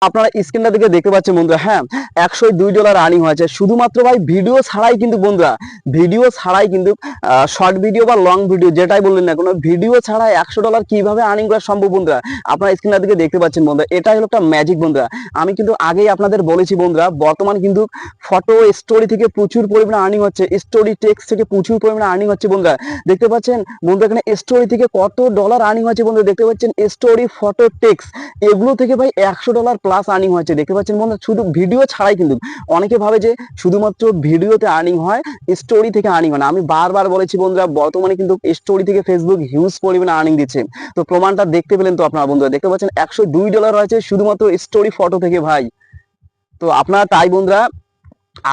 আপনারা স্ক্রিনটা থেকে দেখতে পাচ্ছেন বন্ধুরা, হ্যাঁ $102 আর্নিং হয়েছে শুধুমাত্র ভাই ভিডিও ছাড়াই কিন্তু বন্ধুরা, ভিডিও ছাড়াই কিন্তু শর্ট ভিডিও বা লং ভিডিও যেটাই বললেন না কোনো ভিডিও ছাড়া $100 কিভাবে আর্নিং করা সম্ভব বন্ধুরা। আপনারা স্ক্রিনটা থেকে দেখতে পাচ্ছেন বন্ধুরা, এটাই হলো একটা ম্যাজিক বন্ধুরা। আমি কিন্তু আগেই আপনাদের বলেছি বন্ধুরা, বর্তমান কিন্তু ফটো স্টোরি থেকে প্রচুর পরিমাণে আর্নিং হচ্ছে, স্টোরি টেক্সট থেকে প্রচুর পরিমাণে আর্নিং হচ্ছে বন্ধুরা। দেখতে পাচ্ছেন বন্ধুরা এখানে স্টোরি থেকে কত ডলার আর্নিং হচ্ছে বন্ধুরা, দেখতে পাচ্ছেন স্টোরি ফটো টেক্সট এগুলো থেকে ভাই $100 প্লাস আর্নিং হচ্ছে। দেখতে পাচ্ছেন বন্ধুরা শুধু ভিডিও ছাড়াই কিন্তু, অনেকে ভাবে যে শুধুমাত্র ভিডিওতে আর্নিং হয়, স্টোরি থেকে আর্নিং হয় না। আমি বারবার বলেছি বন্ধুরা, বর্তমানে কিন্তু স্টোরি থেকে ফেসবুক হিউজ পরিমাণে আর্নিং দিচ্ছে। তো প্রমাণটা দেখতে পেলেন তো আপনারা বন্ধুরা, দেখতে পাচ্ছেন $102 হয়েছে শুধুমাত্র স্টোরি ফটো থেকে ভাই। তো আপনারা তাই বন্ধুরা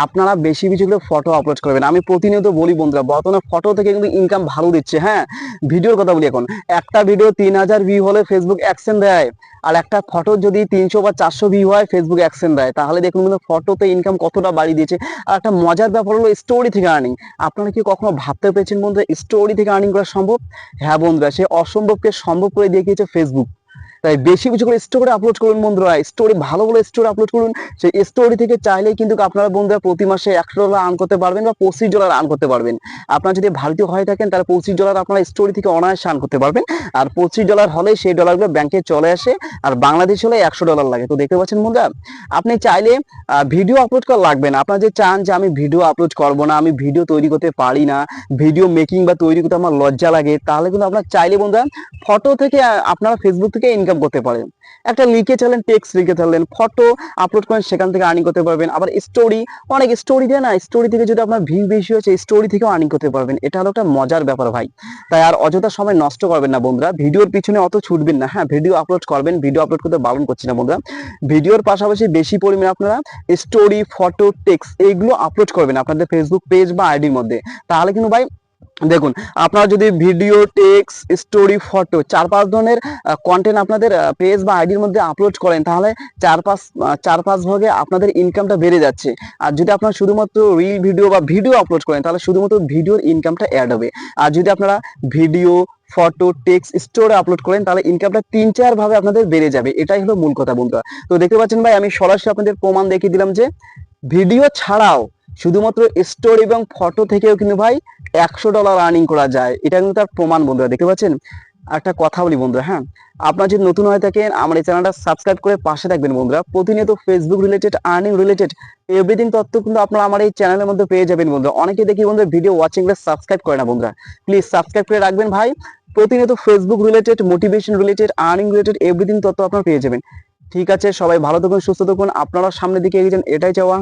আপনারা বেশি বেশি করে ফটো আপলোড করবেন। আমি প্রতিনিয়ত বলি বন্ধুরা, বর্তমানে ফটো থেকে কিন্তু ইনকাম ভালো দিচ্ছে। হ্যাঁ ভিডিওর কথা বলি, এখন একটা ভিডিও 3000 ভিউ হলে ফেসবুক অ্যাকশন দেয়, আর একটা ফটো যদি 300 বা 400 ভিউ হয় ফেসবুক অ্যাকশন দেয়। তাহলে দেখুন কিন্তু ফটোতে ইনকাম কতটা বাড়িয়ে দিয়েছে। আর একটা মজার ব্যাপার হলো স্টোরি থেকে আর্নিং। আপনারা কি কখনো ভাবতে পেরেছেন বন্ধুরা স্টোরি থেকে আর্নিং করা সম্ভব? হ্যাঁ বন্ধুরা, সে অসম্ভবকে সম্ভব করে দেখিয়েছে ফেসবুক। তাই বেশি বেশি করে স্টোরি আপলোড করুন বন্ধুরা, স্টোরি ভালো ভালো স্টোরি আপলোড করুন। সেই স্টোরি থেকে চাইলেই কিন্তু আপনারা বন্ধুরা প্রতি মাসে $100 আর্ন করতে পারবেন বা $25 আর্ন করতে পারবেন। আপনারা যদি ভারতীয় হয়ে থাকেন তাহলে $25 আপনারা স্টোরি থেকে অনায়াসে আর্ন করতে পারবেন। আর $25 হলে সেই ডলারগুলো ব্যাংকে চলে আসে, আর বাংলাদেশ হলে $100 লাগে। তো দেখতে পাচ্ছেন বন্ধুরা, আপনি চাইলে ভিডিও আপলোড করা লাগবে না। আপনারা যে চান যে আমি ভিডিও আপলোড করবো না, আমি ভিডিও তৈরি করতে পারি না, ভিডিও মেকিং বা তৈরি করতে আমার লজ্জা লাগে, তাহলে কিন্তু আপনারা চাইলে বন্ধুরা ফটো থেকে আপনারা ফেসবুক থেকে ইনকাম করতে পারেন। একটা লিখে চালেন, টেক্সট লিখে চালেন, ফটো আপলোড করেন, সেখান থেকে আর্নিং করতে পারবেন। আবার স্টোরি, অনেক স্টোরি দেয় না, স্টোরি থেকে যদি আপনার ভিউ বেশি হচ্ছে স্টোরি থেকেও আর্নিং করতে পারবেন। এটা হলো একটা মজার ব্যাপার ভাই। তাই আর অযথা সময় নষ্ট করবেন না বন্ধুরা, ভিডিওর পিছনে অত ছুটবেন না। হ্যাঁ ভিডিও আপলোড করবেন, ভিডিও আপলোড করতে বারণ করছি না বন্ধুরা, ভিডিওর পাশাপাশি বেশি পরিমাণে আপনারা স্টোরি ফটো টেক্সট এইগুলো আপলোড করবেন আপনাদের ফেসবুক পেজ বা আইডির মধ্যে। তাহলে কিন্তু ভাই দেখুন, আপনারা যদি ভিডিও টেক্সট স্টোরি ফটো 4-5 ধরনের কন্টেন্ট আপনাদের পেজ বা আইডির মধ্যে আপলোড করেন, তাহলে 4-5 ভাগে আপনাদের ইনকামটা বেড়ে যাচ্ছে। আর যদি আপনারা শুধুমাত্র রিল ভিডিও বা ভিডিও আপলোড করেন তাহলে শুধুমাত্র ভিডিওর ইনকামটা অ্যাড হবে। আর যদি আপনারা video photo text story upload করেন তাহলে ইনকামটা 3-4 ভাবে আপনাদের বেড়ে যাবে। এটাই হলো মূল কথা বন্ধুরা। তো দেখতে পাচ্ছেন ভাই, আমি সরাসরি আপনাদের প্রমাণ দেখিয়ে দিলাম যে ভিডিও ছাড়াও শুধুমাত্র স্টোরি এবং ফটো থেকেও কিন্তু ভাই $100 আর্নিং করা যায়। এটা কিন্তু তার প্রমাণ বন্ধুরা, দেখতে পাচ্ছেন। একটা কথা বলি বন্ধুরা, হ্যাঁ আপনারা যদি নতুন হয়ে থাকেন আমার এই চ্যানেলটা সাবস্ক্রাইব করে পাশে থাকবেন বন্ধুরা। প্রতিনিয়ত Facebook related earning related everything তথ্য কিন্তু আপনারা আমার এই চ্যানেলের মধ্যে পেয়ে যাবেন বন্ধুরা। অনেকে দেখি বন্ধুরা ভিডিও ওয়াচিং করে সাবস্ক্রাইব করে না বন্ধুরা, প্লিজ সাবস্ক্রাইব করে রাখবেন ভাই। প্রতিনিয়ত Facebook related motivation related earning related everything তথ্য আপনারা পেয়ে যাবেন। ঠিক আছে, সবাই ভালো থাকুন, সুস্থ থাকুন, আপনারা সামনের দিকে এগিয়ে যান, এটাই চাওয়া।